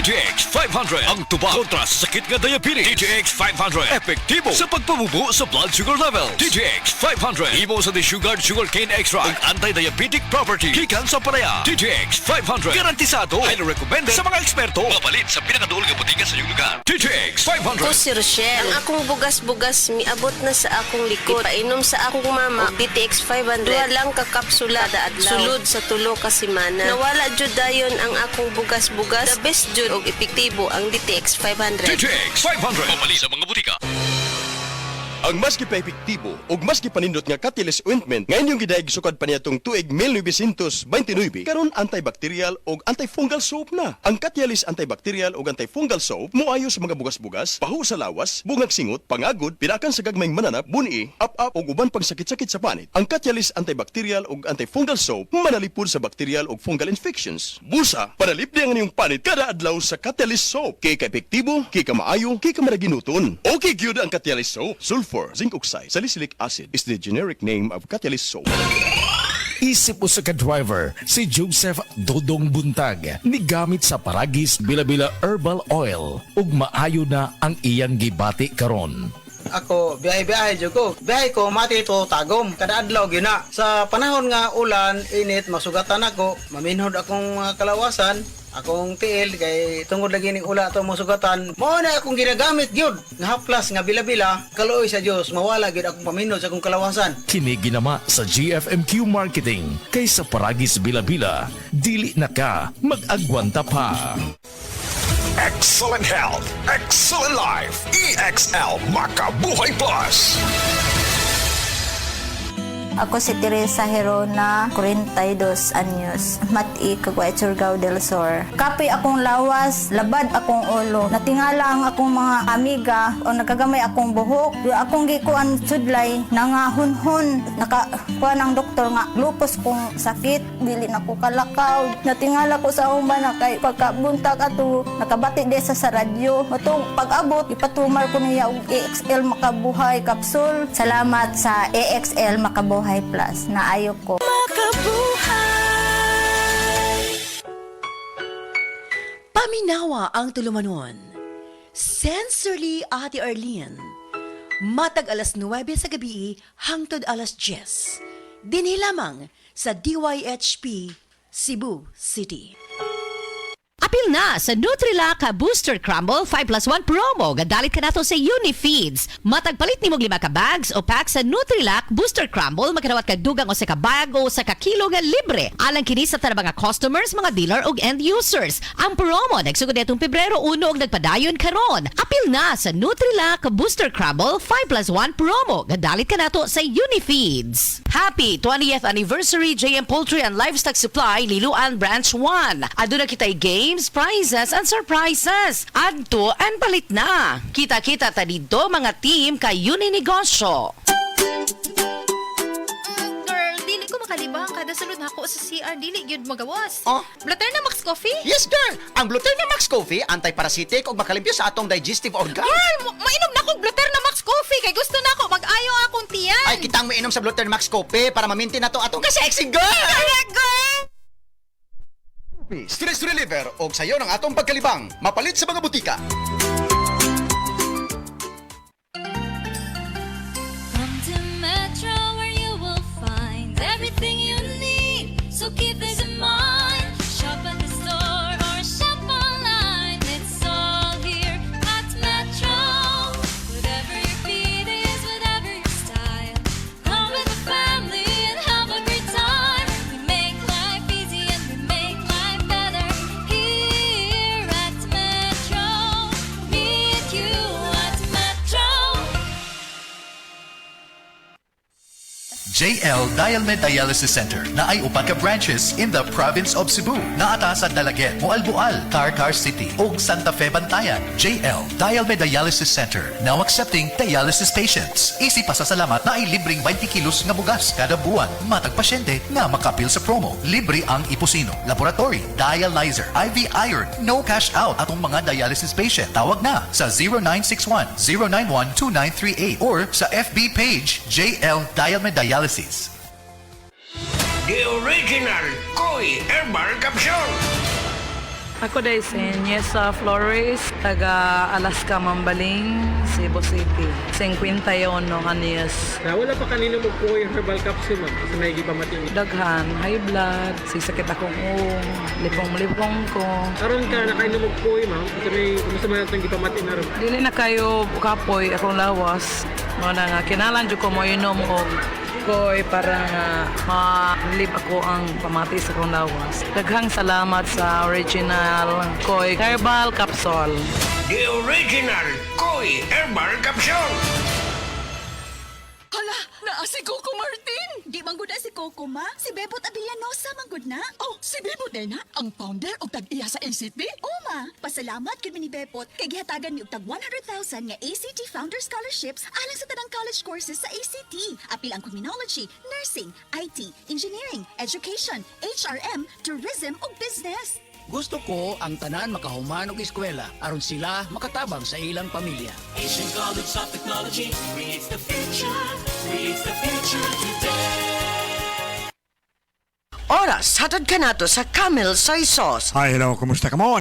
DTX 500 ang tuba kontra sa sakit nga diabetes. DTX 500 epektibo sa pagpabubo sa blood sugar level. DTX 500 imo sa sugarcane extract ug anti-diabetic property gikan sa palaya. DTX 500 garantisado, highly recommended sa mga eksperto. Mapalit sa pinakaduol nga botiga sa iyong lugar. DTX 500. Ako si Rochelle. Ang akong bugas-bugas miabot na sa akong likod. Painom sa akong mama og DTX 500. Duha lang ka kapsula kada adlaw. Sulod sa tulo ka semana. Nawala jud dayon ang akong bugas-bugas. The best jud og epektibo ang DTX 500. DTX 500 mapalit sa mga botiga. Ang maski pa epektibo ug maski panindot nga Catalyst ointment nga inyong gidaig sukad pa niyatong tuig 1929 karon antibacterial ug antifungal soap na. Ang Catalyst antibacterial ug antifungal soap moayo sa mga bugas-bugas, pahu sa lawas, bungag singot, pangagod, pinakan sa gagmayng mananap, buni, up-up ug uban pang sakit-sakit sa panit. Ang Catalyst antibacterial ug antifungal soap manalipod sa bacterial ug fungal infections. Busa, panalipdi ang inyong panit kada adlaw sa Catalyst soap. Kay ka epektibo, kay ka maayo, kay ka maraginuton. Okay gyud ang Catalyst soap. Sulfur, zinc oxide, salicylic acid is the generic name of Catalyst soap. Isip mo sa ka-driver, si Joseph Dodong Buntag, nigamit sa Paragis Bila-Bila Herbal Oil, ug maayo na ang iyang gibati karon. Ako, biyahe-biyahe dyan ko. Biyahe ko, mati ito tagom. Kada adlaw, gina. Sa panahon nga ulan, init, masugatan ako. Maminhod akong kalawasan. Akong tiil, kay tungod lagi ning ula ito masugatan. Mao na akong ginagamit gyud nga haplas nga bila-bila. Kaluoy sa Dios, mawala gyud akong paminhod sa akong kalawasan. Kini ginama sa GFMQ Marketing, kay sa Paragis Bila-Bila, dili na ka mag-agwanta pa. Excellent health, excellent life. EXL Makabuhay Plus. Ako si Teresa Herona, 42 anyos, mati Kagway, Surigao del Sur. Kapoy akong lawas, labad akong ulo. Natingala ang akong mga amiga o nakagamay akong buhok. Yung akong gikuan sudlay, nangahunhon. Nakakuha ng doktor nga, lupus kong sakit, dili na ko kalakaw. Natingala ko sa akong bana kay pagkabuntag ato, nakabati di sa radyo. Matong pag-abot, ipatumar ko niya og EXL Makabuhay Capsule. Salamat sa EXL Makabuhay Plus na ayo ko. Paminawa ang tulumanon. Sensorly Ate Arlene. Matag alas 9 sa gabi hangtod alas 10. Dinhi lamang sa DYHP Cebu City. Apil na sa Nutrilaka Booster Crumble 5+1 promo. Gadalit ka nato sa Unifeeds. Matagpalit ni mong 5 ka bags o pack sa Nutrilak Booster Crumble. Magkanawat ka dugang o sa ka bag o sa ka kilo nga libre. Alang kini sa tanang mga customers, mga dealer o end users. Ang promo nagsugod netong Pebrero 1 og nagpadayon karon. Apil na sa Nutrilak Booster Crumble 5+1 promo. Gadalit ka nato sa Unifeeds. Happy 20th anniversary JM Poultry and Livestock Supply Liloan Branch 1. Aduna kitay games, prizes, and surprises. Adto and palit na. Kita-kita ta dito mga team kay Uninegosyo. Girl, dili ko makalibang kada sulod na ako sa CR. Dili gyud magawas. Oh? Bluterna Max Coffee? Yes, girl! Ang Bluterna Max Coffee, anti-parasitic o makalimpyo sa atong digestive organ. Girl, mainom na ko Bluterna Max Coffee kay gusto na ako mag-ayo akong tiyan. Ay, kitang mainom sa Bluterna Max Coffee para mamintin na to atong ka-sexy girl! Correct, girl! Stress reliever o sayo ng atong pagkalibang. Mapalit sa mga butika. Come to Metro where you will find everything you need. So keep this in mind. Shop at the store or shop online. It's all here at Metro. Whatever your feed is, whatever your style. Come with the family and have a great time. We make life easy and we make life better here at Metro. Me and you at Metro. JL Dialmed Dialysis Center na ay upat ka branches in the province of Cebu na ata sa Dalaget, Moalboal, Tarcar City ug Santa Fe Bantayan. JL Dialmed Dialysis Center now accepting dialysis patients. Easy pasasalamat na ay libreng 20 kilos nga bugas kada buwan. Matag pasyente na makapil sa promo. Libre ang iposino, laboratory, dialyzer, IV iron, no cash out atong mga dialysis patient. Tawag na sa 0961-091-2938 or sa FB page JL Dialmed Dialysis. The original Koi Herbal Capsule. Ako day si Niesa Flores, taga Alaska, Mambaling, Cebu City. 51 anyos. Wala pa kanino magpukoy yung herbal capsule, ma'am. Kasi may gipamatindi. Daghan, high blood, sisakit akong lipong-lipong ko. Karon ka nakainom magpukoy, ma'am. Kasi may kumusta man itong gipamatindi na rin. Dili na kayo kapoy akong lawas. Mga nga, kinalan dyan ko mo inom o koy para nga ma-live ako ang pamati sa akong lawas. Daghang salamat sa original koy herbal capsule. The original Koi Herbal Capsule. Hala, naa si Coco Martin! Di manggod na si Coco, ma. Si Bebot Avillanosa manggod na. Oh, si Bebot din na? Ang founder o tag-iya sa ACT? Oo, ma. Pasalamat kami ni Bebot kay gihatagan ni og tag 100,000 nga ACT Founder Scholarships alang sa tanang college courses sa ACT. Apil ang criminology, nursing, IT, engineering, education, HRM, tourism ug business. Gusto ko ang tanan makahuman og eskwela aron sila makatabang sa ilang pamilya. Asian College of Technology creates the future today. Oras, hatod ka nato sa Camel Soy Sauce. Hi, hello, kumusta ka mo?